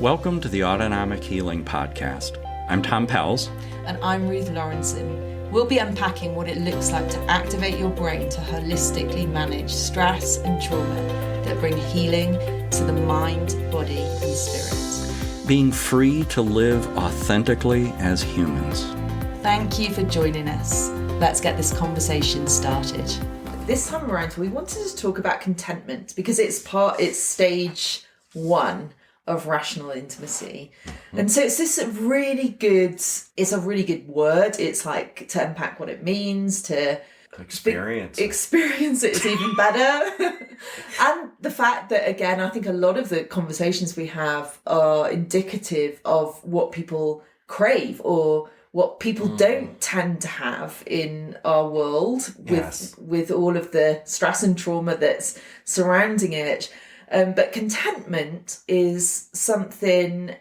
Welcome to the Autonomic Healing Podcast. I'm Tom Pells. And I'm Ruth Lawrenson. We'll be unpacking what it looks like to activate your brain to holistically manage stress and trauma that bring healing to the mind, body, and spirit. Being free to live authentically as humans. Thank you for joining us. Let's get this conversation started. This time around, we wanted to talk about contentment because it's stage one of rational intimacy. Mm-hmm. And so it's this really good word. It's like to unpack what it means, to experience it is even better. And the fact that, again, I think a lot of the conversations we have are indicative of what people crave or what people don't tend to have in our world with all of the stress and trauma that's surrounding it. But contentment is something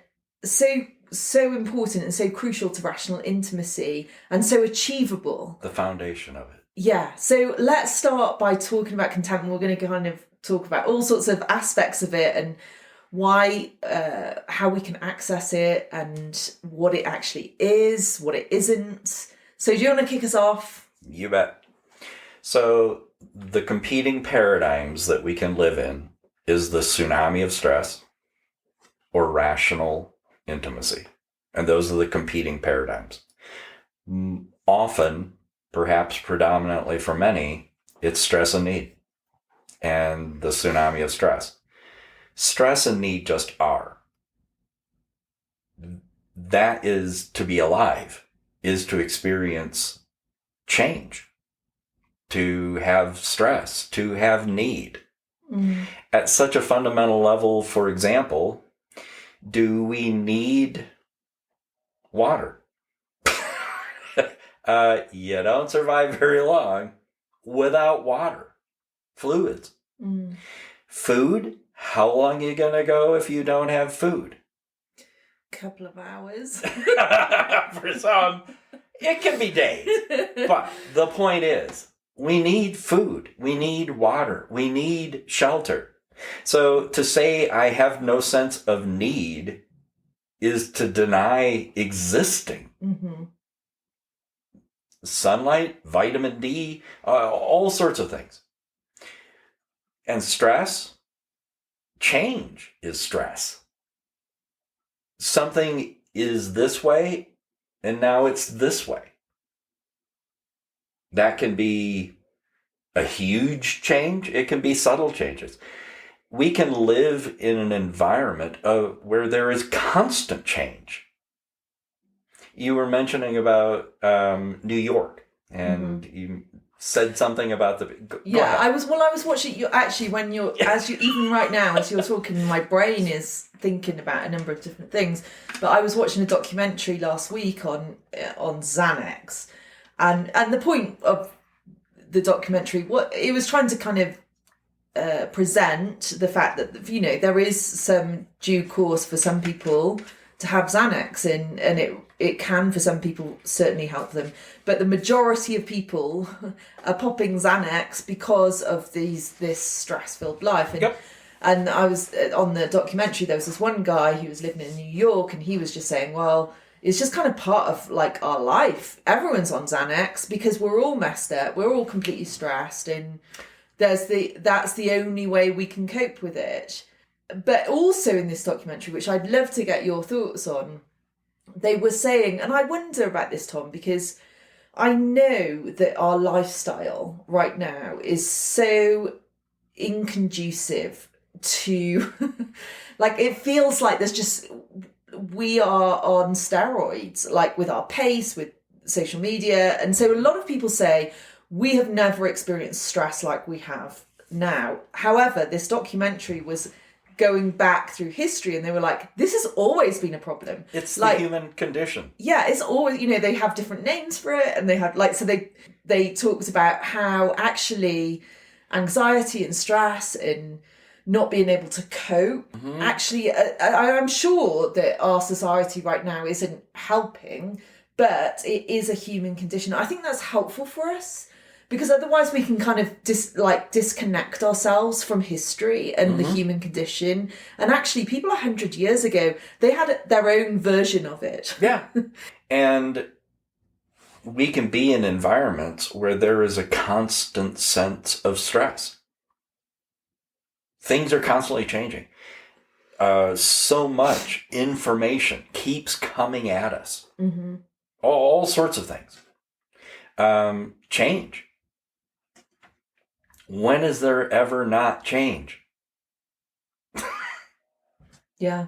so important and so crucial to rational intimacy and so achievable. The foundation of it. Yeah. So let's start by talking about contentment. We're going to kind of talk about all sorts of aspects of it and why, how we can access it and what it actually is, what it isn't. So do you want to kick us off? You bet. So the competing paradigms that we can live in is the tsunami of stress or rational intimacy. And those are the competing paradigms. Often, perhaps predominantly for many, it's stress and need and the tsunami of stress. Stress and need just are. That is to be alive, is to experience change, to have stress, to have need. At such a fundamental level, for example, do we need water? You don't survive very long without water. Fluids. Food, how long are you going to go if you don't have food? Couple of hours. For some, it can be days. But the point is, we need food, we need water, we need shelter. So to say I have no sense of need is to deny existing. Mm-hmm. Sunlight, vitamin D, all sorts of things. And stress, change is stress. Something is this way, and now it's this way. That can be a huge change. It can be subtle changes. We can live in an environment where there is constant change. You were mentioning about New York, and you said something about I was watching you actually even right now as you're talking, my brain is thinking about a number of different things. But I was watching a documentary last week on Xanax. And the point of the documentary, what it was trying to kind of present the fact that, there is some due course for some people to have Xanax and it can for some people certainly help them. But the majority of people are popping Xanax because of this stress-filled life. And I was on the documentary, there was this one guy who was living in New York and he was just saying, well, it's just kind of part of like our life. Everyone's on Xanax because we're all messed up. We're all completely stressed, and that's the only way we can cope with it. But also in this documentary, which I'd love to get your thoughts on, they were saying, and I wonder about this, Tom, because I know that our lifestyle right now is so inconducive to, like, it feels like there's just, we are on steroids, like with our pace, with social media. And so a lot of people say, we have never experienced stress like we have now. However, this documentary was going back through history and they were like, this has always been a problem. It's like, the human condition. Yeah, it's always, they have different names for it. And they have so they talked about how actually anxiety and stress and not being able to cope. Mm-hmm. Actually, I'm sure that our society right now isn't helping, but it is a human condition. I think that's helpful for us Because otherwise we can kind of disconnect ourselves from history and the human condition. And actually, people 100 years ago, they had their own version of it. Yeah. And we can be in environments where there is a constant sense of stress. Things are constantly changing. So much information keeps coming at us. Mm-hmm. All sorts of things. Change. When is there ever not change? Yeah.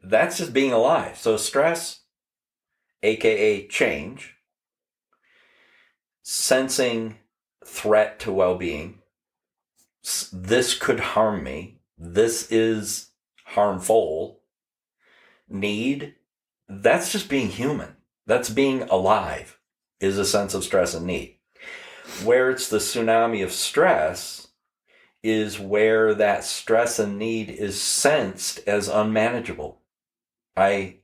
That's just being alive. So stress, aka change, sensing threat to well-being. This could harm me. This is harmful. Need. That's just being human. That's being alive, is a sense of stress and need. Where it's the tsunami of stress is where that stress and need is sensed as unmanageable. I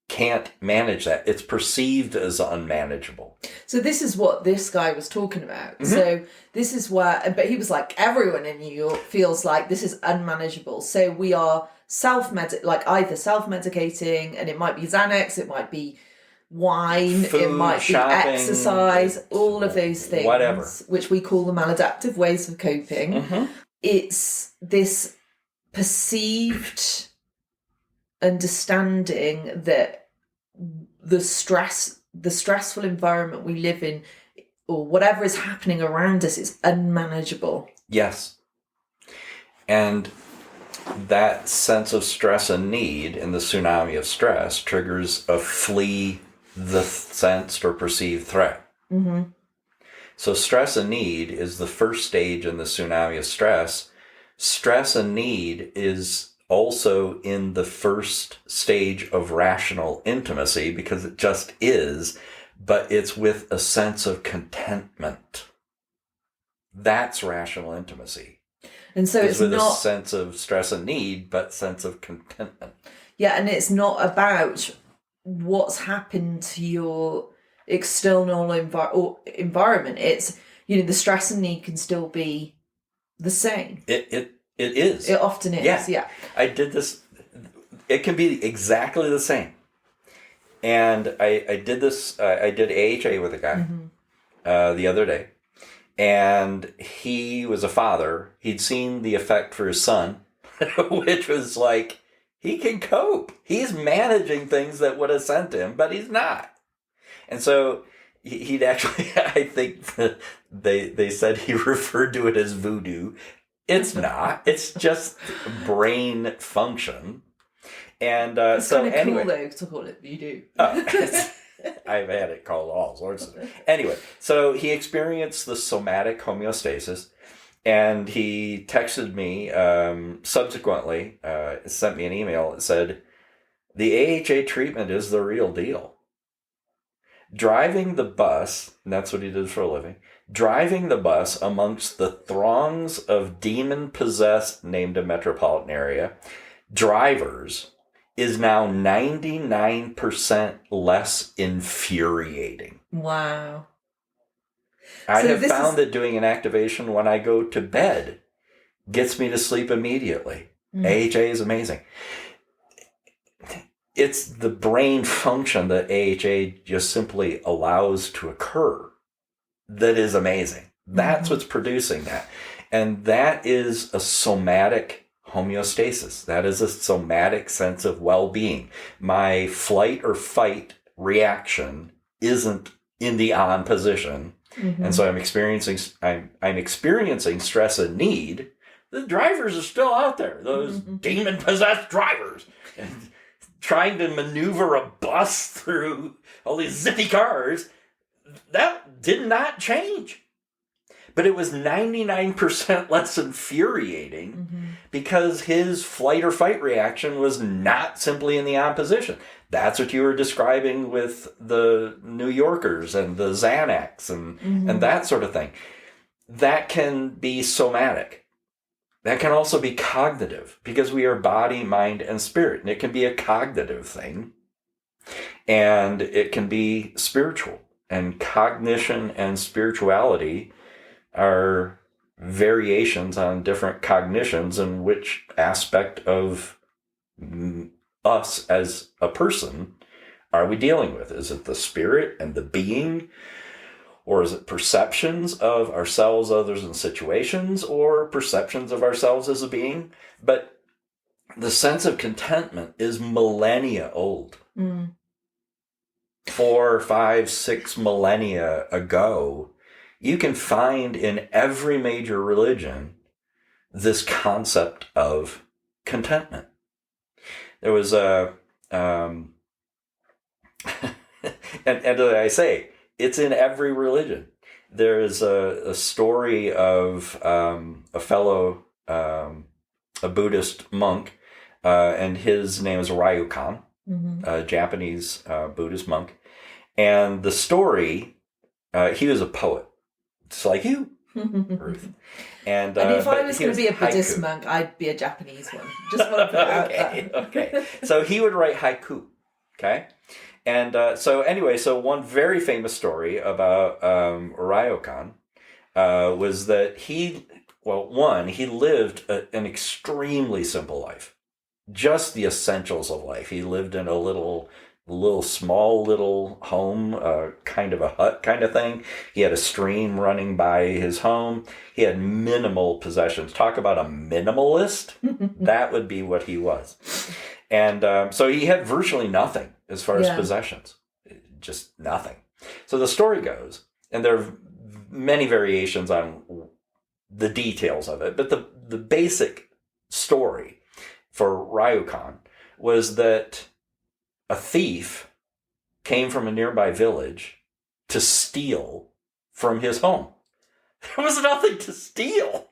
can't manage that. It's perceived as unmanageable. So this is what this guy was talking about. Mm-hmm. So this is where, but he was like, everyone in New York feels like this is unmanageable. So we are either self-medicating, and it might be Xanax, it might be wine, food, it might shopping, be exercise, all of those things, whatever, which we call the maladaptive ways of coping. Mm-hmm. It's this perceived understanding that the stressful environment we live in, or whatever is happening around us, is unmanageable. Yes. And that sense of stress and need in the tsunami of stress triggers a flee the sensed or perceived threat. Mm-hmm. So stress and need is the first stage in the tsunami of stress. Stress and need is also in the first stage of rational intimacy, because it just is, but it's with a sense of contentment. That's rational intimacy. And so it's with not a sense of stress and need, but sense of contentment. Yeah, and it's not about what's happened to your external environment. It's, the stress and need can still be the same. It is. It often is. Yeah. I did this. It can be exactly the same. And I did this. I did AHA with a guy the other day. And he was a father. He'd seen the effect for his son, which was like, he can cope. He's managing things that would have sent him, but he's not. And so he'd actually, I think they said he referred to it as voodoo. It's not. It's just brain function. And it's so kind of anyway, cool though to call it voodoo. I've had it called all sorts of. Anyway, so he experienced the somatic homeostasis, and he texted me subsequently, sent me an email that said, the AHA treatment is the real deal. Driving the bus, and that's what he did for a living, driving the bus amongst the throngs of demon-possessed, named a metropolitan area, drivers, is now 99% less infuriating. Wow. I have found that doing an activation when I go to bed gets me to sleep immediately. AHA is amazing. It's the brain function that AHA just simply allows to occur that is amazing. That's what's producing that. And that is a somatic homeostasis. That is a somatic sense of well-being. My flight or fight reaction isn't in the on position. Mm-hmm. And so I'm experiencing stress and need. The drivers are still out there, those demon-possessed drivers, and trying to maneuver a bus through all these zippy cars. That did not change. But it was 99% less infuriating because his flight or fight reaction was not simply in the opposition. That's what you were describing with the New Yorkers and the Xanax and that sort of thing. That can be somatic. That can also be cognitive, because we are body, mind, and spirit. And it can be a cognitive thing, and it can be spiritual. and cognition and spirituality are variations on different cognitions, and which aspect of us as a person are we dealing with? Is it the spirit and the being? Or is it perceptions of ourselves, others, and situations, or perceptions of ourselves as a being? But the sense of contentment is millennia old. 4, 5, 6 millennia ago, you can find in every major religion this concept of contentment. There was a, and I say, it's in every religion. There is a story of a fellow, a Buddhist monk, and his name is Ryukan, a Japanese Buddhist monk. And the story, he was a poet, just like you, Ruth. And if I was going to be a Buddhist monk, I'd be a Japanese one. Just want to put it out there. Okay. So he would write haiku. Okay. And so one very famous story about Ryokan was that he lived an extremely simple life, just the essentials of life. He lived in a little small home, kind of a hut kind of thing. He had a stream running by his home. He had minimal possessions. Talk about a minimalist. That would be what he was. And so he had virtually nothing as far as possessions, just nothing. So the story goes, and there are many variations on the details of it, but the basic story for Ryukan was that a thief came from a nearby village to steal from his home. There was nothing to steal.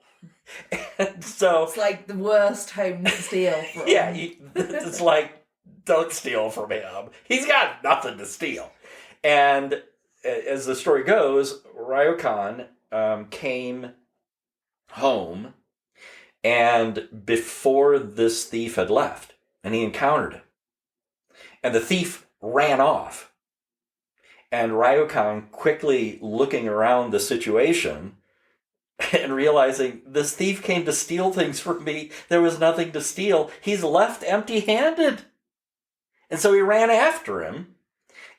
And so it's like the worst home to steal from. Yeah, it's like, don't steal from him. He's got nothing to steal. And as the story goes, Ryokan came home, and before this thief had left, and he encountered him. And the thief ran off. And Ryokan, quickly looking around the situation and realizing this thief came to steal things from me, there was nothing to steal. He's left empty-handed. And so he ran after him.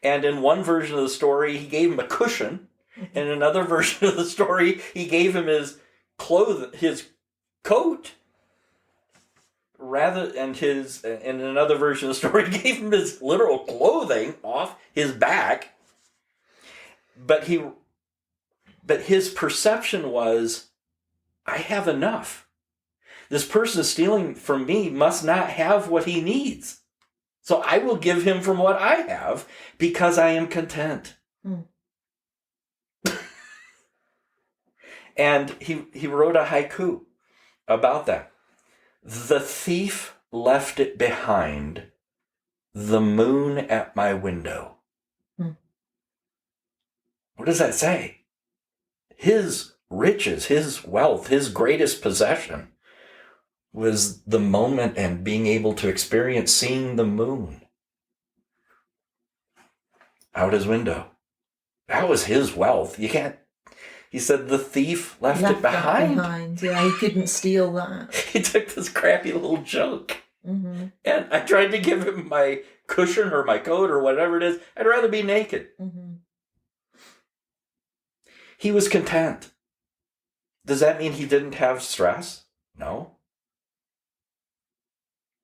And in one version of the story, he gave him a cushion. In another version of the story, he gave him his coat. In another version of the story, he gave him his literal clothing off his back. But his perception was, I have enough. This person stealing from me must not have what he needs. So I will give him from what I have because I am content. And he wrote a haiku about that. The thief left it behind, the moon at my window. What does that say? His riches, his wealth, his greatest possession was the moment and being able to experience seeing the moon out his window. That was his wealth. He said the thief left it behind. Yeah, he couldn't steal that. He took this crappy little junk. And I tried to give him my cushion or my coat or whatever it is. I'd rather be naked. He was content. Does that mean he didn't have stress? No.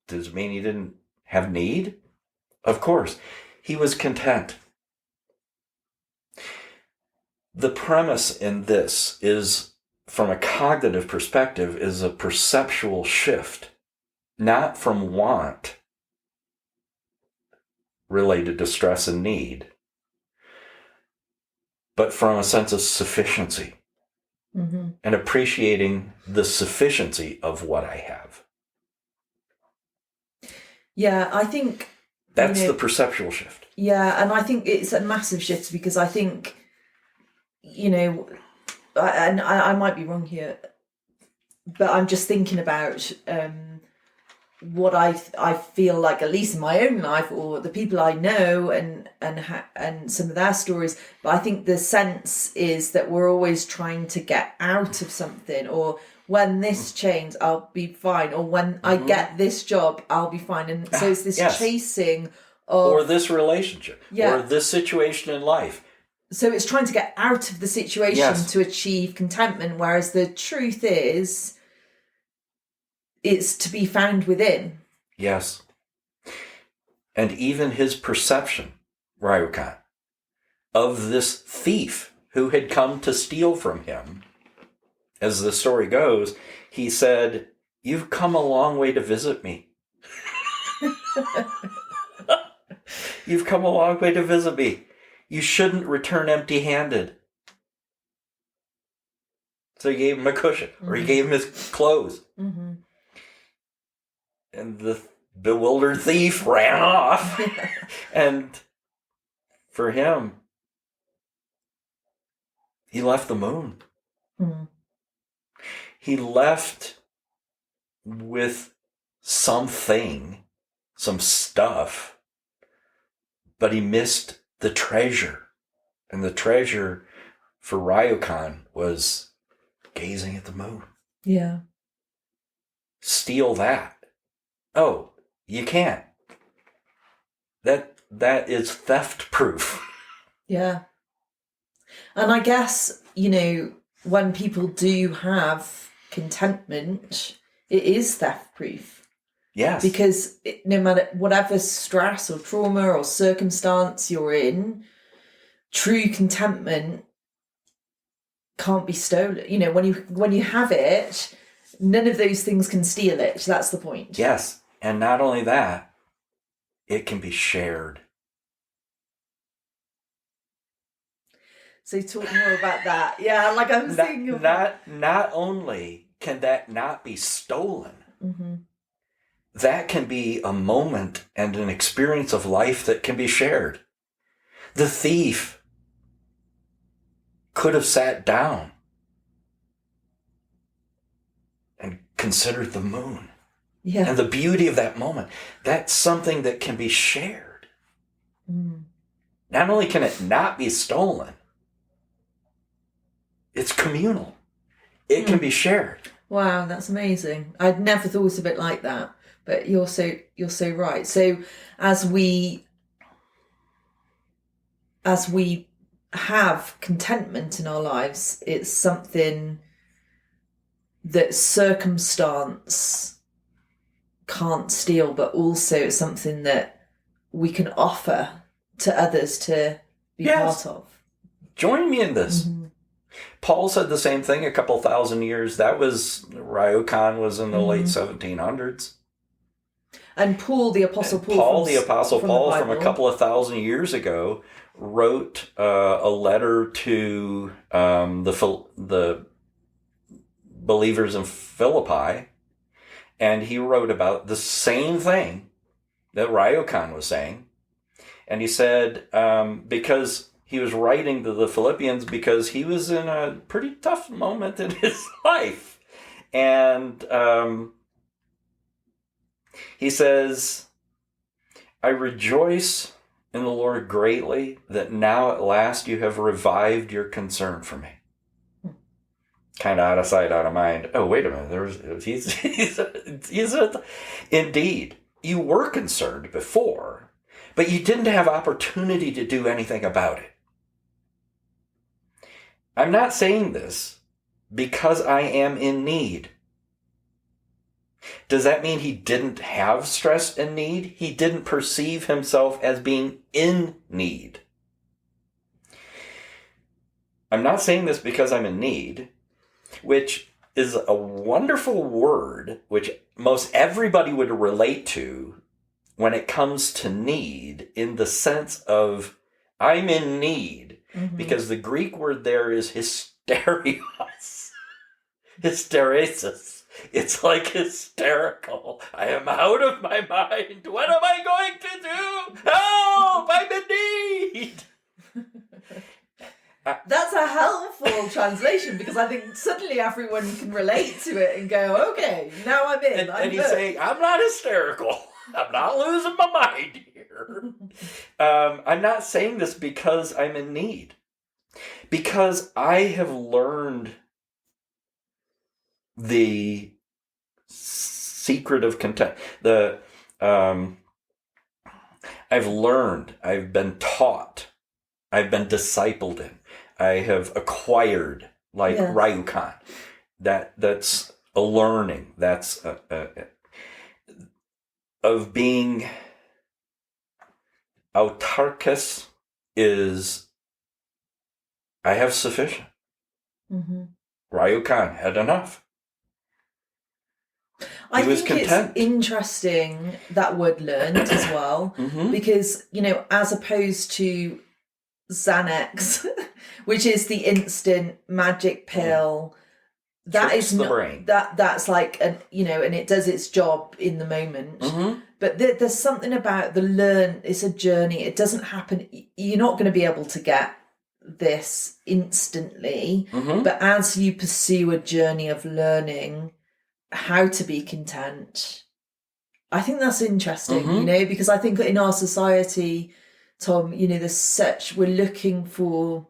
Does it mean he didn't have need? Of course. He was content. The premise in this is, from a cognitive perspective, is a perceptual shift, not from want related to stress and need, but from a sense of sufficiency and appreciating the sufficiency of what I have. Yeah, I think that's the perceptual shift. Yeah, and I think it's a massive shift because I think, I might be wrong here, but I'm just thinking about what I feel like, at least in my own life, or the people I know, and some of their stories. But I think the sense is that we're always trying to get out of something, or when this changes, I'll be fine, or when I get this job, I'll be fine. And so it's this chasing of, or this relationship, or this situation in life. So it's trying to get out of the situation to achieve contentment, whereas the truth is, it's to be found within. Yes. And even his perception, Ryokan, of this thief who had come to steal from him, as the story goes, he said, "You've come a long way to visit me." You've come a long way to visit me. You shouldn't return empty-handed. So he gave him a cushion, or he gave him his clothes. Mm-hmm. And the bewildered thief ran off. And for him, he left the moon. Mm-hmm. He left with something, some stuff, but he missed the treasure. And the treasure for Ryokan was gazing at the moon. Yeah. Steal that. Oh, you can't. That is theft proof. Yeah. And I guess, when people do have contentment, it is theft proof. Yes. Because no matter whatever stress or trauma or circumstance you're in, true contentment can't be stolen. When you have it, none of those things can steal it. That's the point. Yes. And not only that, it can be shared. So talk more about that. Yeah, like I'm thinking. Not only can that not be stolen, mm-hmm. that can be a moment and an experience of life that can be shared. The thief could have sat down and considered the moon. Yeah. And the beauty of that moment. That's something that can be shared. Mm. Not only can it not be stolen, it's communal. It can be shared. Wow, that's amazing. I'd never thought of it like that, but you're so right. So as we have contentment in our lives, it's something that circumstance can't steal, but also it's something that we can offer to others to be part of. Join me in this. Mm-hmm. Paul said the same thing a couple thousand years. That was, Ryokan was in the late 1700s. And Paul, the Apostle Paul. From a couple of thousand years ago, wrote a letter to the believers in Philippi. And he wrote about the same thing that Ryokan was saying. And he said, because he was writing to the Philippians because he was in a pretty tough moment in his life. And he says, "I rejoice in the Lord greatly that now at last you have revived your concern for me." Kind of out of sight, out of mind. Oh, wait a minute. Indeed, you were concerned before, but you didn't have opportunity to do anything about it. I'm not saying this because I am in need. Does that mean he didn't have stress and need? He didn't perceive himself as being in need. I'm not saying this because I'm in need, which is a wonderful word, which most everybody would relate to when it comes to need, in the sense of I'm in need, because the Greek word there is hysterios, hysteresis. It's like hysterical. I am out of my mind. What am I going to do? Help! I'm in need. That's a helpful translation, because I think suddenly everyone can relate to it and go, okay, now I'm in. And he's saying, I'm not hysterical. I'm not losing my mind here. I'm not saying this because I'm in need. Because I have learned the secret of content. I've learned, I've been taught, I've been discipled in, I have acquired, like Ryukan. That's a learning. That's of being autarkus is I have sufficient. Mm-hmm. Ryukan had enough. I think it's interesting that word learned as well, because, as opposed to Xanax, which is the instant magic pill, that is the brain. That's like, and it does its job in the moment. Mm-hmm. But there's something about the learn. It's a journey. It doesn't happen. You're not going to be able to get this instantly, but as you pursue a journey of learning how to be content, I think that's interesting, because I think in our society, Tom, we're looking for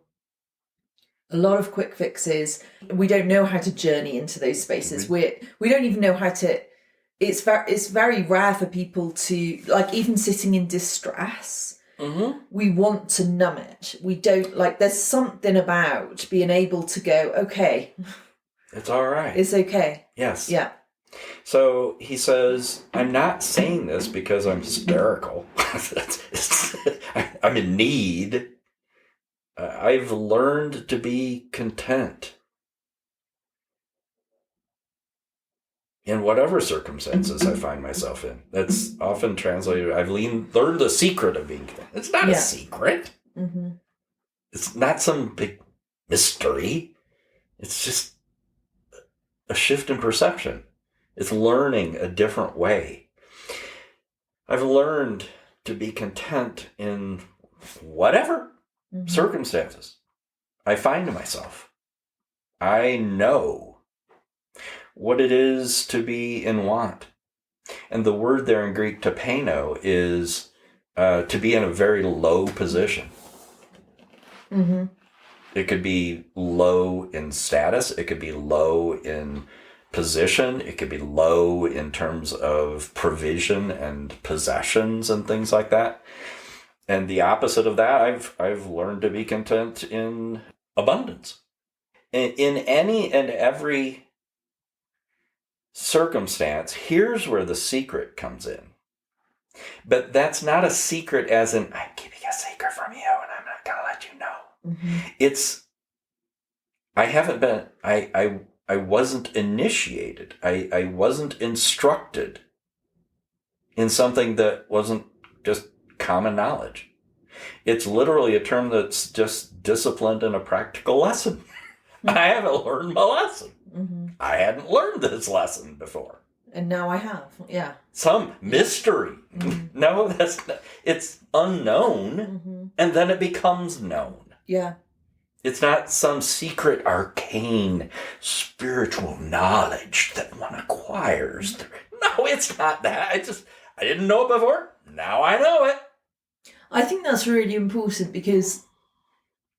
a lot of quick fixes. We don't know how to journey into those spaces. We don't even know how to. It's very rare for people to, like, even sitting in distress. We want to numb it. We don't, like, there's something about being able to go, okay, it's all right. It's okay. Yes. Yeah. So he says, I'm not saying this because I'm hysterical. I'm in need. I've learned to be content in whatever circumstances I find myself in. That's often translated, I've learned the secret of being content. It's not a secret. Mm-hmm. It's not some big mystery. It's just a shift in perception. It's learning a different way. I've learned to be content in whatever circumstances I find myself. I know what it is to be in want. And the word there in Greek, tapeno, is to be in a very low position. Mm-hmm. It could be low in status. It could be low in position. It could be low in terms of provision and possessions and things like that. And the opposite of that, I've learned to be content in abundance. In any and every circumstance, here's where the secret comes in. But that's not a secret as in, I'm keeping a secret from you and I'm not going to let you know. Mm-hmm. It's, I wasn't initiated. I wasn't instructed in something that wasn't just common knowledge. It's literally a term that's just disciplined in a practical lesson. Mm-hmm. I haven't learned my lesson. Mm-hmm. I hadn't learned this lesson before. And now I have, yeah. Some mystery. Mm-hmm. No, that's not. It's unknown, and then it becomes known. Yeah. It's not some secret, arcane, spiritual knowledge that one acquires. No, it's not that. I didn't know it before. Now I know it. I think that's really important, because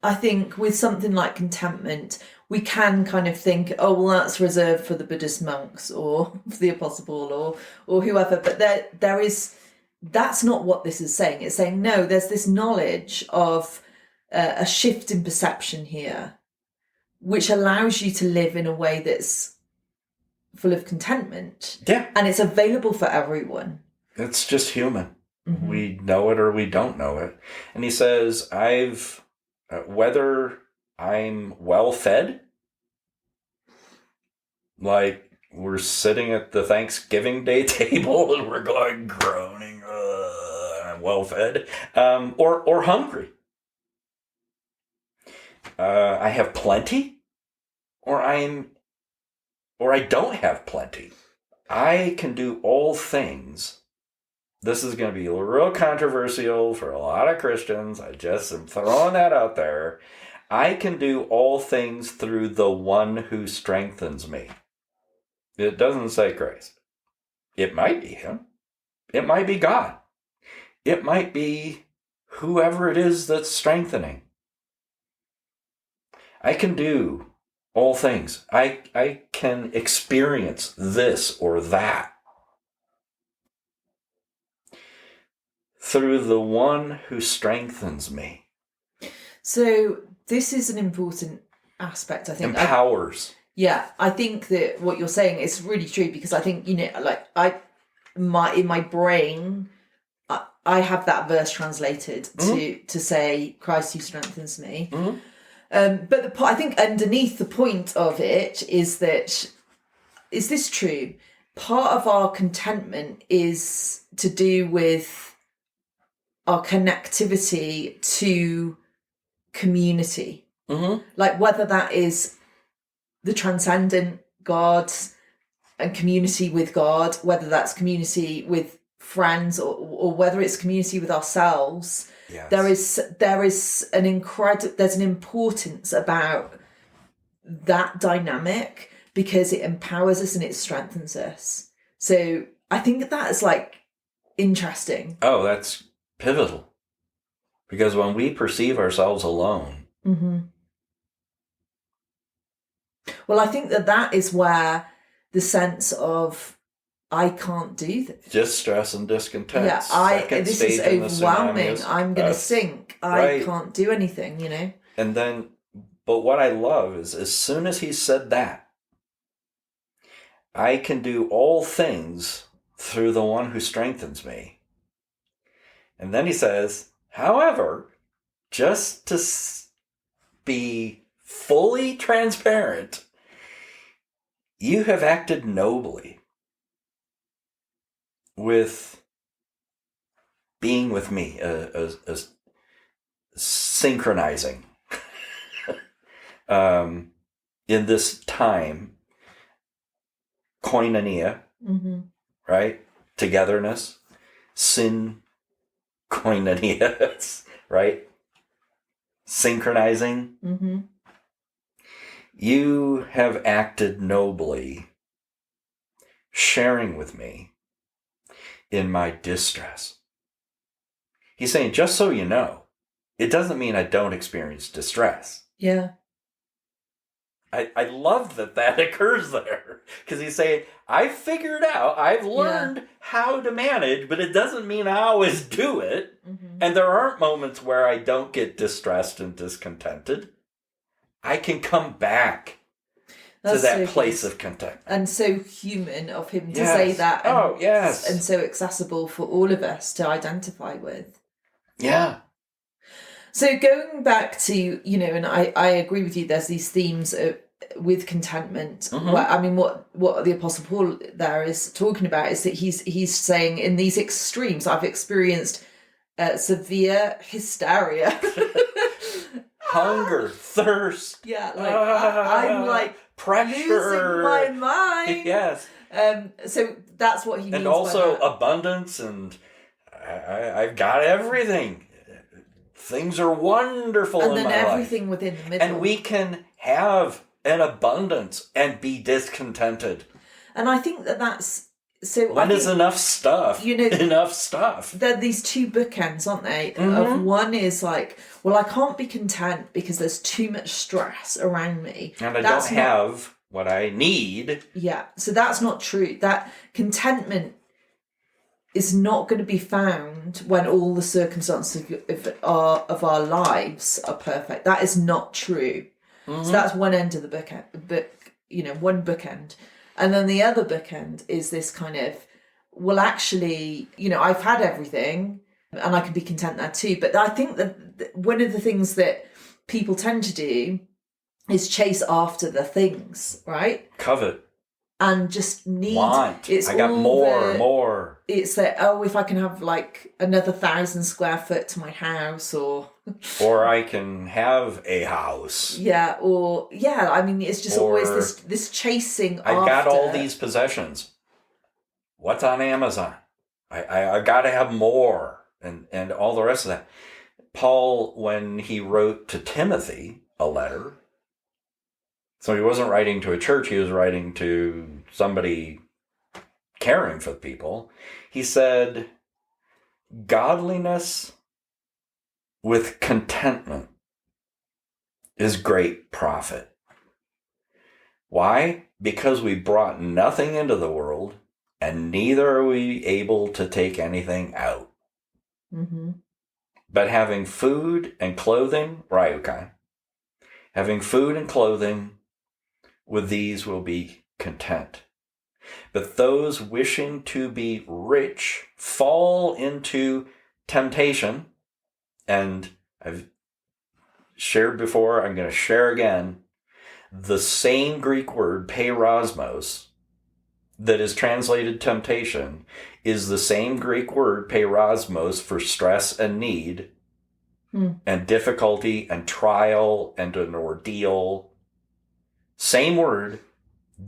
I think with something like contentment, we can kind of think, oh, well, that's reserved for the Buddhist monks or for the Apostle Paul or whoever. But that's not what this is saying. It's saying, no, there's this knowledge of a shift in perception here, which allows you to live in a way that's full of contentment. Yeah. And it's available for everyone. It's just human. Mm-hmm. We know it or we don't know it. And he says, whether I'm well fed, like we're sitting at the Thanksgiving Day table and we're going groaning, I'm well fed, or hungry. I have plenty, or I don't have plenty. I can do all things. This is going to be real controversial for a lot of Christians. I just am throwing that out there. I can do all things through the one who strengthens me. It doesn't say Christ. It might be him. It might be God. It might be whoever it is that's strengthening. I can do all things. I can experience this or that through the one who strengthens me. So this is an important aspect, I think. Empowers. I think that what you're saying is really true, because I think, like in my brain, I have that verse translated to say Christ who strengthens me. But I think underneath the point of it is that, is this true? Part of our contentment is to do with our connectivity to community. Like whether that is the transcendent God and community with God, whether that's community with friends or whether it's community with ourselves. Yes. There's an importance about that dynamic, because it empowers us and it strengthens us. So I think that is like interesting. Oh, that's pivotal. Because when we perceive ourselves alone. Well, I think that is where the sense of I can't do this. Distress and discontent. Yeah, this is overwhelming. I'm going to sink. I can't do anything, And then, but what I love is as soon as he said that, I can do all things through the one who strengthens me. And then he says, however, just to be fully transparent, you have acted nobly with being with me, synchronizing in this time, koinonia, right? Togetherness, koinonia, right? Synchronizing. You have acted nobly, sharing with me in my distress. He's saying, just so you know, it doesn't mean I don't experience distress. Yeah. I love that occurs there, because he's saying, I've figured out, I've learned how to manage, but it doesn't mean I always do it. And there aren't moments where I don't get distressed and discontented. I can come back to that place of contentment. And so human of him to say that. And, and so accessible for all of us to identify with. Yeah. So going back to, and I agree with you, there's these themes with contentment. What the Apostle Paul there is talking about is that he's saying in these extremes, I've experienced severe hysteria. Hunger, thirst. Yeah, I'm like pressure, losing my mind. Yes. So that's what he means. And also by that. Abundance, and I've got everything. Things are wonderful in my life. And then everything within the middle. And we can have an abundance and be discontented. And I think that's... So when is enough stuff? Enough stuff. There are these two bookends, aren't they? Of one is like, well, I can't be content because there's too much stress around me. And I don't have what I need. Yeah, so that's not true. That contentment is not going to be found when all the circumstances of our lives are perfect. That is not true. So that's one end of the bookend, one bookend. And then the other bookend is this kind of, well, actually, I've had everything and I can be content there too. But I think that one of the things that people tend to do is chase after the things, right? Covet. And just need... Want. I got more. It's that, if I can have like another 1,000 square foot to my house or... Or I can have a house. Yeah, it's just always this chasing I've got all these possessions. What's on Amazon? I've got to have more and all the rest of that. Paul, when he wrote to Timothy, a letter. So he wasn't writing to a church, he was writing to somebody caring for the people. He said, godliness with contentment is great profit. Why? Because we brought nothing into the world, and neither are we able to take anything out. Mm-hmm. But having food and clothing, right, okay. Having food and clothing, with these will be content. But those wishing to be rich fall into temptation. And I've shared before, I'm going to share again. The same Greek word, peirasmos, that is translated temptation, is the same Greek word, peirasmos, for stress and need, and difficulty and trial and an ordeal. Same word,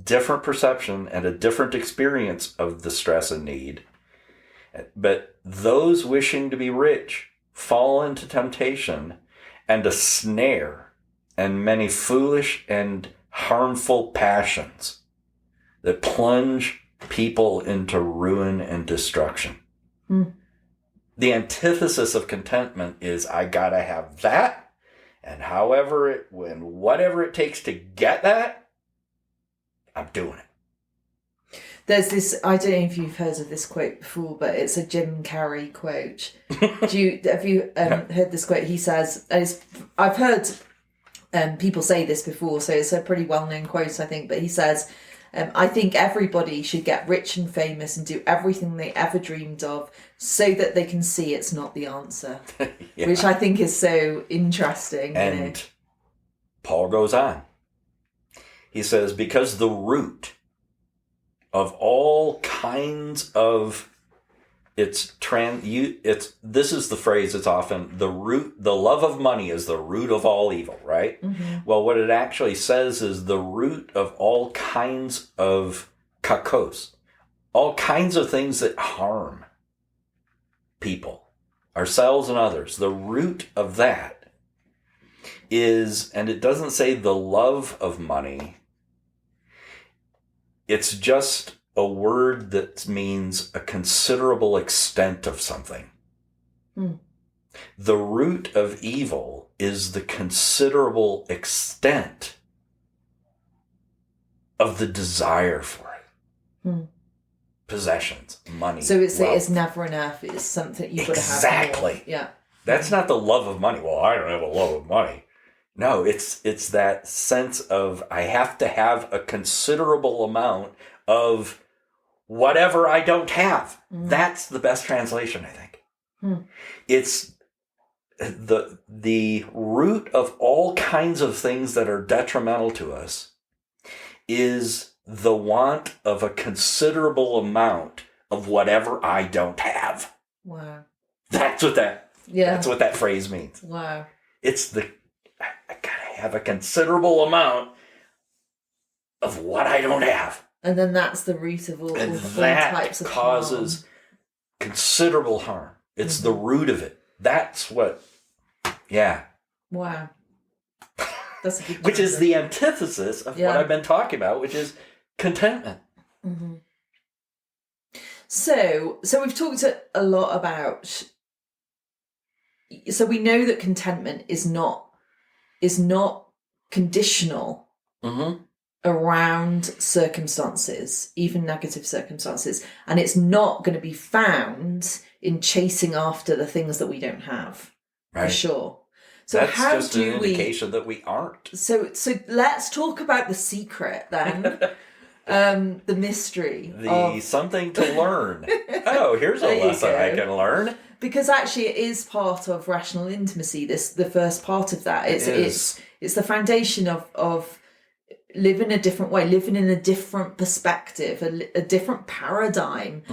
different perception and a different experience of the stress and need. But those wishing to be rich fall into temptation and a snare and many foolish and harmful passions that plunge people into ruin and destruction. The antithesis of contentment is, I gotta have that, and whatever it takes to get that, I'm doing it. There's this, I don't know if you've heard of this quote before, but it's a Jim Carrey quote. Have you heard this quote? He says, I've heard people say this before, so it's a pretty well-known quote, I think, but he says, I think everybody should get rich and famous and do everything they ever dreamed of so that they can see it's not the answer. Yeah. Which I think is so interesting. And Paul goes on. He says, because the root of all kinds of this is the phrase it's often, the love of money is the root of all evil, right? Mm-hmm. Well, what it actually says is the root of all kinds of kakos, all kinds of things that harm people, ourselves and others. The root of that is, and it doesn't say the love of money, it's just a word that means a considerable extent of something. The root of evil is the considerable extent of the desire for it. Possessions, money. So it's never enough. It's something you've got to have. Exactly. Yeah. That's not the love of money. Well, I don't have a love of money. No, it's that sense of I have to have a considerable amount of whatever I don't have. That's the best translation, I think. It's the root of all kinds of things that are detrimental to us is the want of a considerable amount of whatever I don't have. Wow. That's what that phrase means. Wow. It's I gotta have a considerable amount of what I don't have. And then that's the root of all types of causes considerable harm. It's the root of it. That's what, yeah. Wow. That's a good which is the antithesis of what I've been talking about, which is contentment. Mm-hmm. So we've talked a lot about, so we know that contentment is not conditional around circumstances, even negative circumstances, and it's not going to be found in chasing after the things that we don't have, for sure. So that's how just an indication that we aren't. So let's talk about the secret then, the mystery, something to learn. Oh, here's a lesson I can learn. Because actually, it is part of rational intimacy. The first part of that. It's the foundation of living a different way, living in a different perspective, a different paradigm.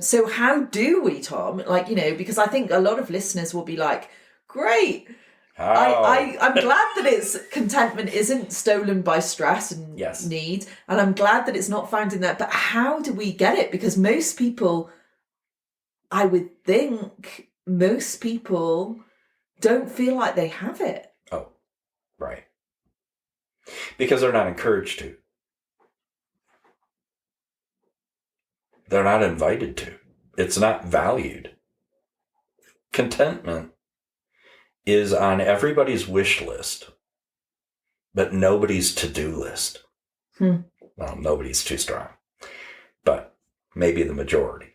So how do we, Tom? Because I think a lot of listeners will be like, great. I'm glad that contentment isn't stolen by stress and need. And I'm glad that it's not found in that. But how do we get it? Because most people, I would think, don't feel like they have it. Oh, Right. Because they're not encouraged to. They're not invited to. It's not valued. Contentment is on everybody's wish list, but nobody's to-do list. Well, nobody's too strong, but maybe the majority.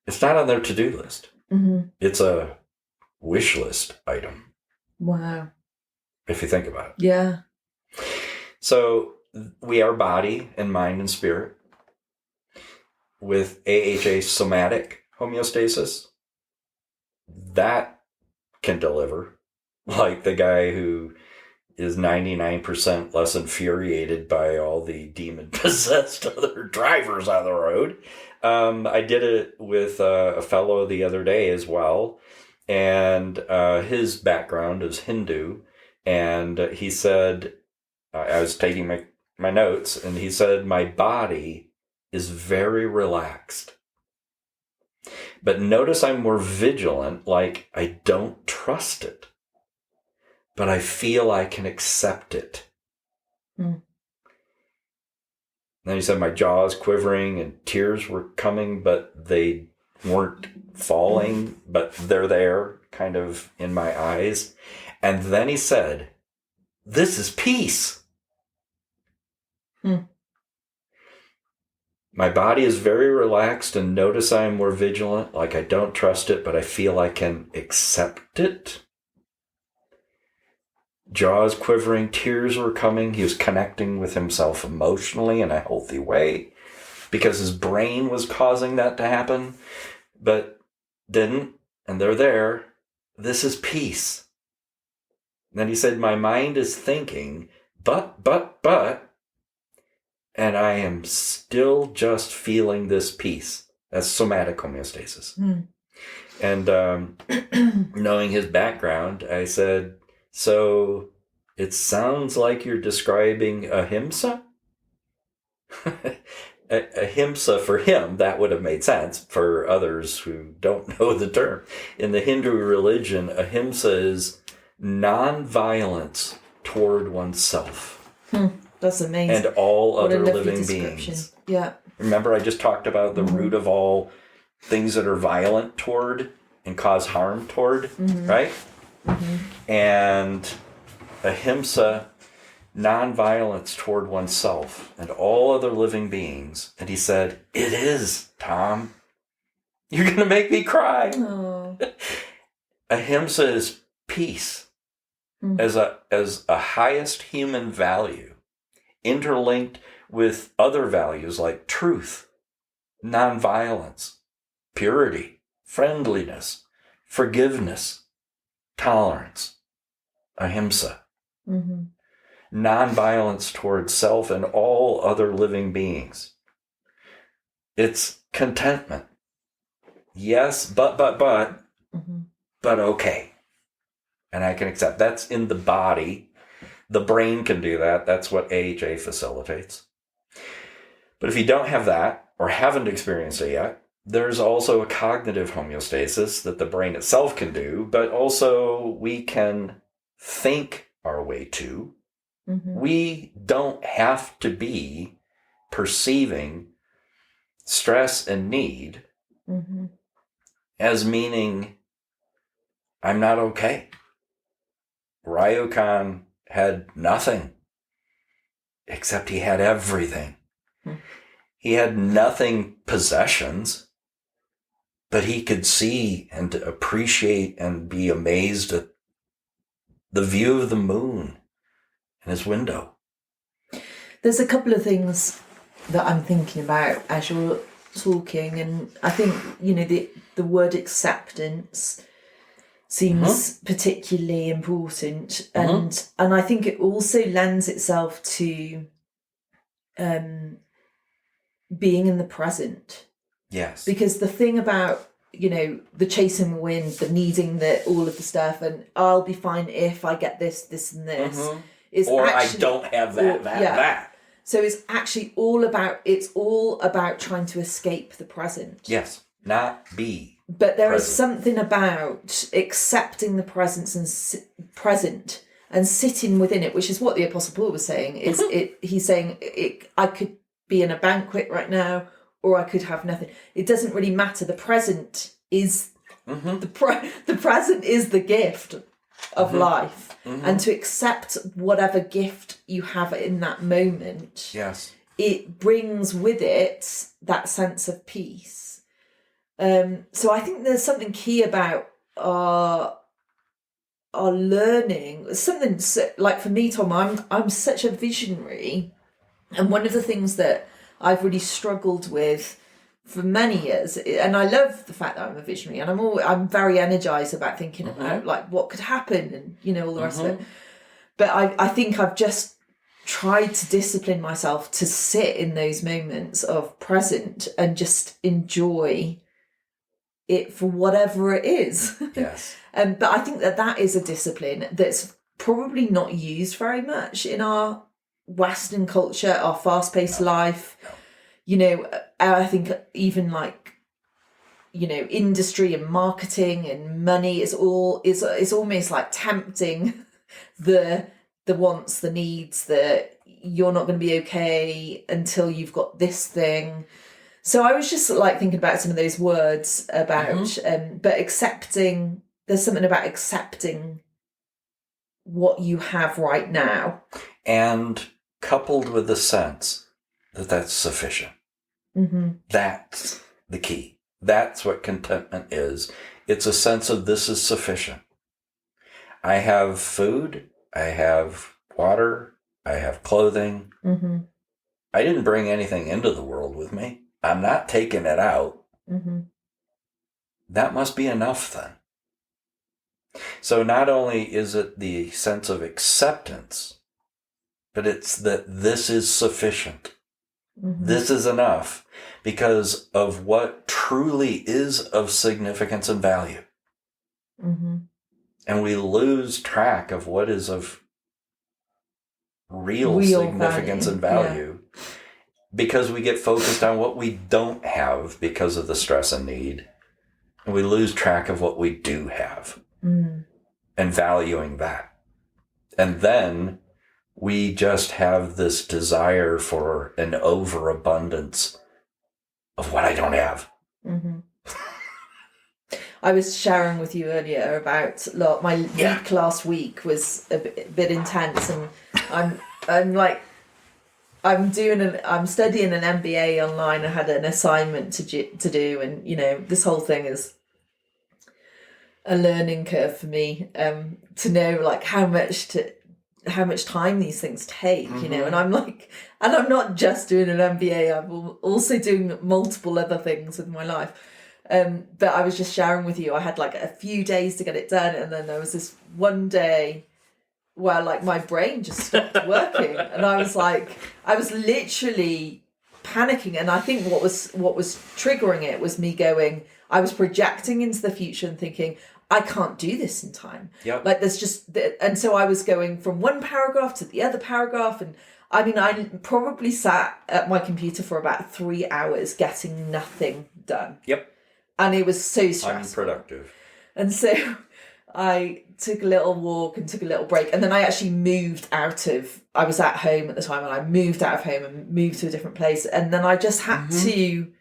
It's not on their to-do list. It's a wish list item. Wow. If you think about it. Yeah. So we are body and mind and spirit with AHA somatic homeostasis. That can deliver. Like the guy who is 99% less infuriated by all the demon-possessed other drivers on the road. I did it with a fellow the other day as well. And his background is Hindu. And he said, I was taking my notes, and he said, my body is very relaxed. But notice I'm more vigilant, like I don't trust it. But I feel I can accept it. Then he said, my jaw is quivering and tears were coming, but they weren't falling, but they're there, kind of in my eyes. And then he said, this is peace. My body is very relaxed, and notice I am more vigilant, like I don't trust it, but I feel I can accept it. Jaws quivering, tears were coming. He was connecting with himself emotionally in a healthy way because his brain was causing that to happen, but didn't. And they're there. This is peace. And then he said, my mind is thinking, but, and I am still just feeling this peace. That's somatic homeostasis. And knowing his background, I said, so it sounds like you're describing ahimsa? Ahimsa for him, that would have made sense. For others who don't know the term. In the Hindu religion, ahimsa is non-violence toward oneself. That's amazing. And all what other a lovely living description. beings. Yeah. Remember I just talked about the root of all things that are violent toward and cause harm toward, right? And ahimsa, non-violence toward oneself and all other living beings. And he said, it is, Tom. You're going to make me cry. Oh. Ahimsa is peace as a highest human value, interlinked with other values like truth, non-violence, purity, friendliness, forgiveness, tolerance, ahimsa, non-violence towards self and all other living beings. It's contentment. Yes, but okay. And I can accept. That's in the body. The brain can do that. That's what AHA facilitates. But if you don't have that or haven't experienced it yet, there's also a cognitive homeostasis that the brain itself can do, but also we can think our way to. We don't have to be perceiving stress and need as meaning I'm not okay. Ryokan had nothing, except he had everything. He had nothing possessions, but he could see and appreciate and be amazed at the view of the moon in his window. There's a couple of things that I'm thinking about as you're talking, and I think, the word acceptance seems particularly important, and I think it also lends itself to being in the present. Yes. Because the thing about, the chasing the wind, the needing all of the stuff, and I'll be fine if I get this, and this, is or actually, I don't have that. So it's actually all about trying to escape the present. Yes, not be. But there is something about accepting the present and sitting within it, which is what the Apostle Paul was saying. Is he's saying I could be in a banquet right now, or I could have nothing. It doesn't really matter. The present is the present is the gift of life, and to accept whatever gift you have in that moment. Yes, it brings with it that sense of peace. So I think there's something key about our learning. Something like, for me, Tom, I'm such a visionary, and one of the things that I've really struggled with for many years, and I love the fact that I'm a visionary, and I'm very energized about thinking about like what could happen, and all the rest of it. But I think I've just tried to discipline myself to sit in those moments of present and just enjoy it for whatever it is. Yes. But I think that is a discipline that's probably not used very much in our Western culture, our fast-paced life. I think even like, industry and marketing and money is almost like tempting the wants, the needs, that you're not going to be okay until you've got this thing. So I was just like thinking about some of those words about, but accepting, there's something about accepting what you have right now. And coupled with the sense that that's sufficient. That's the key. That's what contentment is. It's a sense of this is sufficient. I have food. I have water. I have clothing. I didn't bring anything into the world with me. I'm not taking it out. That must be enough then. So not only is it the sense of acceptance, but it's that this is sufficient. This is enough because of what truly is of significance and value. And we lose track of what is of real significance and value because we get focused on what we don't have because of the stress and need. And we lose track of what we do have and valuing that. And then we just have this desire for an overabundance of what I don't have. I was sharing with you earlier about my week last week was a bit intense, and I'm studying an MBA online. I had an assignment to do, and this whole thing is a learning curve for me, to know like how much time these things take, and I'm not just doing an MBA, I'm also doing multiple other things with my life. But I was just sharing with you, I had like a few days to get it done, and then there was this one day where like my brain just stopped working, and I was literally panicking. And I think what was triggering it was me I was projecting into the future and thinking, I can't do this in time. Like and so I was going from one paragraph to the other paragraph, and I mean, I probably sat at my computer for about 3 hours getting nothing done. And it was so stressful. Unproductive. And so I took a little walk and took a little break. And then I actually I was at home at the time, and I moved out of home and moved to a different place. And then I just had to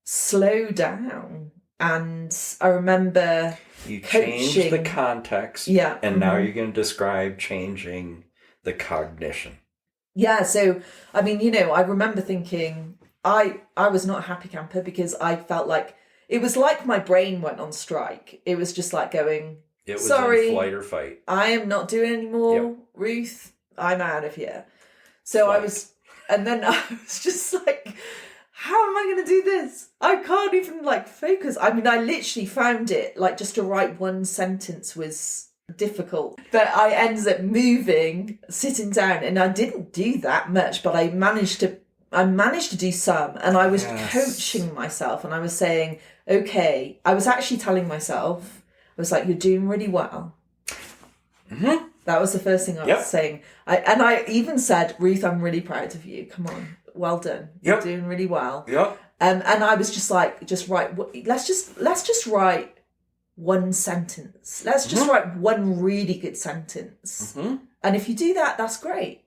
slow down. And I remember you changed the context. And now you're going to describe changing the cognition. Yeah. So, I mean, I remember thinking I was not a happy camper because I felt like, it was like my brain went on strike. It was just like going, it was sorry, in flight or fight. I am not doing anymore. Ruth, I'm out of here. So and then I was just like, how am I going to do this? I can't even focus. I mean, I literally found it just to write one sentence was difficult. But I ended up sitting down, and I didn't do that much, but I managed to do some, and I was coaching myself, and I was saying, okay, I was actually telling myself, I was like, you're doing really well. That was the first thing I was saying. I even said, Ruth, I'm really proud of you. Come on, well done. You're doing really well. And I was just like, just write. Let's just write one sentence. Let's just write one really good sentence. And if you do that, that's great.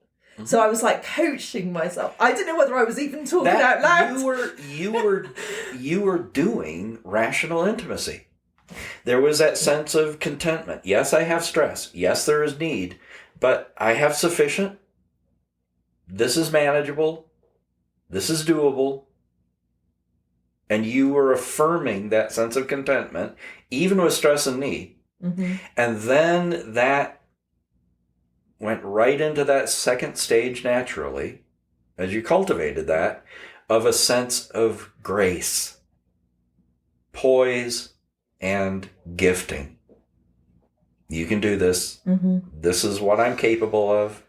So I was like coaching myself. I didn't know whether I was even talking out loud. You were doing rational intimacy. There was that sense of contentment. Yes, I have stress. Yes, there is need, but I have sufficient. This is manageable. This is doable. And you were affirming that sense of contentment, even with stress and need. And then that went right into that second stage naturally, as you cultivated that, of a sense of grace, poise, and gifting. You can do this. This is what I'm capable of.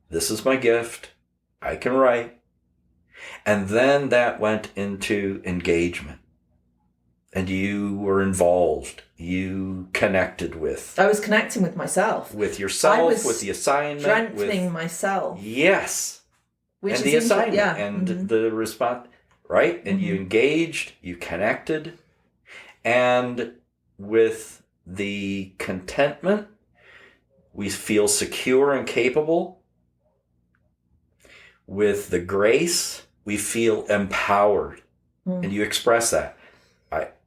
This is my gift. I can write. And then that went into engagement. And you were involved. You connected with. I was connecting with myself. With yourself, with the assignment. Strengthening myself. Yes. Which and is the assignment. Yeah. And the response. Right? And you engaged. You connected. And with the contentment, we feel secure and capable. With the grace, we feel empowered. And you express that.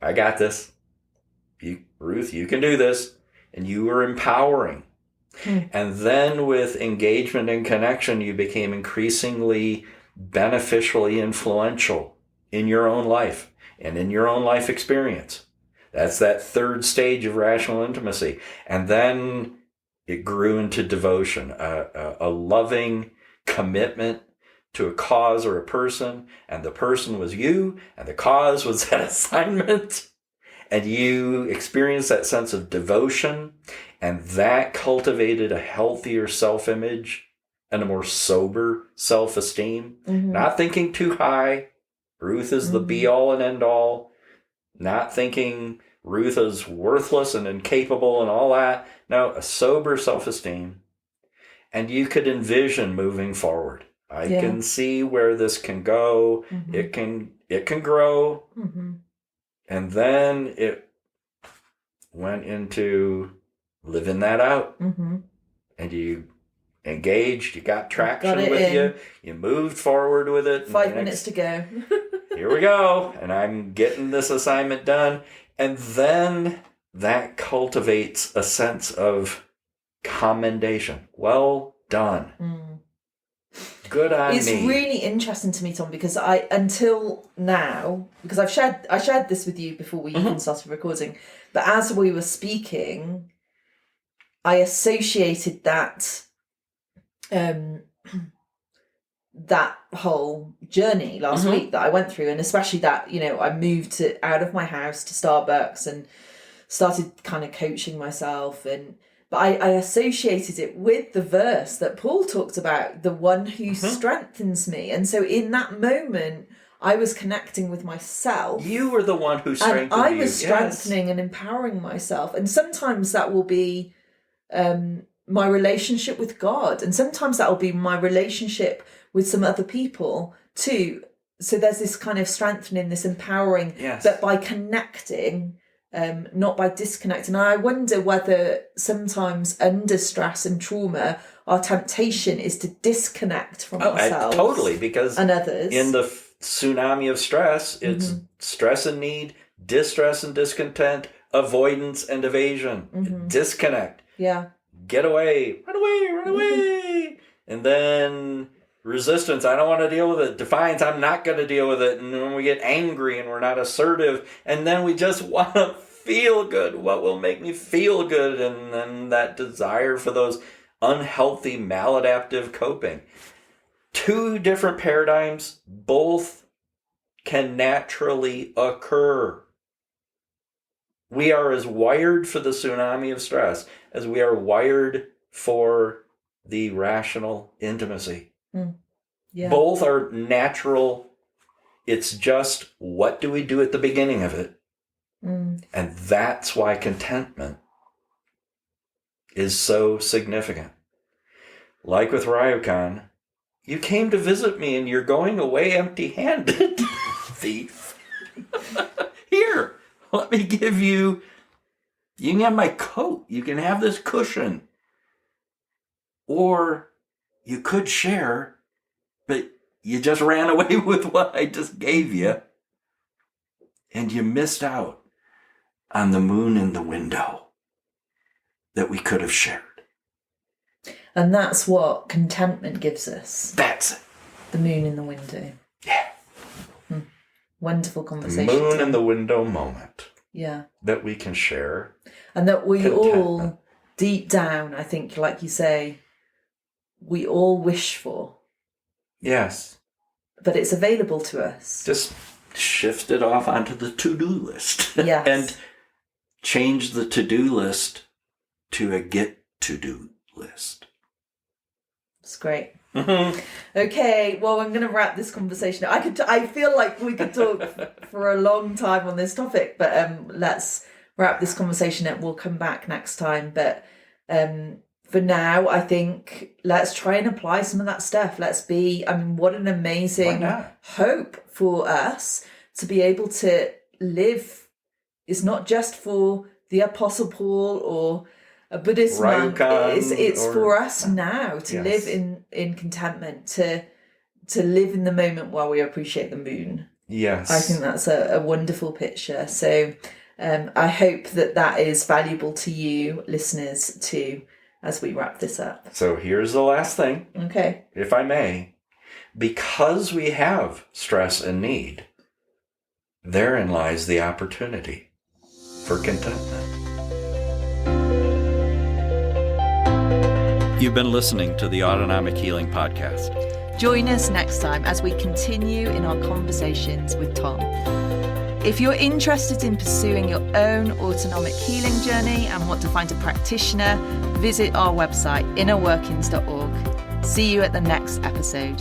I got this. Ruth, you can do this. And you were empowering. And then with engagement and connection, you became increasingly beneficially influential in your own life and in your own life experience. That's that third stage of rational intimacy. And then it grew into devotion, a loving commitment to a cause or a person, and the person was you, and the cause was that assignment, and you experienced that sense of devotion, and that cultivated a healthier self-image and a more sober self-esteem. Not thinking too high. Ruth is the be-all and end-all. Not thinking Ruth is worthless and incapable and all that. No, a sober self-esteem. And you could envision moving forward. I can see where this can go. It can grow. And then it went into living that out. And you engaged, you got traction with you. You moved forward with it. 5 minutes to go. Here we go. And I'm getting this assignment done. And then that cultivates a sense of commendation. Well done. Good on it's me. It's really interesting to me, Tom, because until now, because I shared this with you before we even started recording, but as we were speaking, I associated that that whole journey last week that I went through, and especially that, I moved out of my house to Starbucks and started kind of coaching myself, but I associated it with the verse that Paul talked about, the one who strengthens me. And so in that moment, I was connecting with myself. You were the one who strengthened you. And I was strengthening and empowering myself. And sometimes that will be my relationship with God. And sometimes that will be my relationship with some other people too. So there's this kind of strengthening, this empowering, but by connecting, not by disconnecting. And I wonder whether sometimes under stress and trauma, our temptation is to disconnect from ourselves. Totally, because and others. In the tsunami of stress, it's stress and need, distress and discontent, avoidance and evasion, disconnect. Yeah. Get away, run away, run away. And then resistance, I don't want to deal with it. Defiance, I'm not going to deal with it. And when we get angry and we're not assertive, and then we just want to feel good. What will make me feel good? And then that desire for those unhealthy, maladaptive coping. Two different paradigms, both can naturally occur. We are as wired for the tsunami of stress as we are wired for the rational intimacy. Yeah. Both are natural. It's just, what do we do at the beginning of it? And that's why contentment is so significant. Like with Ryukan, you came to visit me and you're going away empty-handed, thief. Here, let me give you You can have my coat. You can have this cushion. Or you could share, but you just ran away with what I just gave you. And you missed out on the moon in the window that we could have shared. And that's what contentment gives us. That's it. The moon in the window. Yeah. Wonderful conversation. The moon in the window moment. Yeah. That we can share. And that we all, deep down, I think, like you say, we all wish for. Yes. But it's available to us. Just shift it off onto the to-do list. Yes. And change the to-do list to a get-to-do list. It's great. Okay, well, I'm going to wrap this conversation. I feel like we could talk for a long time on this topic, but let's wrap this conversation up. We'll come back next time. But for now, I think let's try and apply some of that stuff. What an amazing hope for us to be able to live. It's not just for the Apostle Paul or a Buddhist monk. It's for us now to live in contentment, to live in the moment while we appreciate the moon. Yes. I think that's a wonderful picture. So I hope that is valuable to you listeners too as we wrap this up. So here's the last thing. Okay. If I may. Because we have stress and need, therein lies the opportunity for contentment. You've been listening to the Autonomic Healing Podcast. Join us next time as we continue in our conversations with Tom. If you're interested in pursuing your own autonomic healing journey and want to find a practitioner, visit our website, innerworkings.org. See you at the next episode.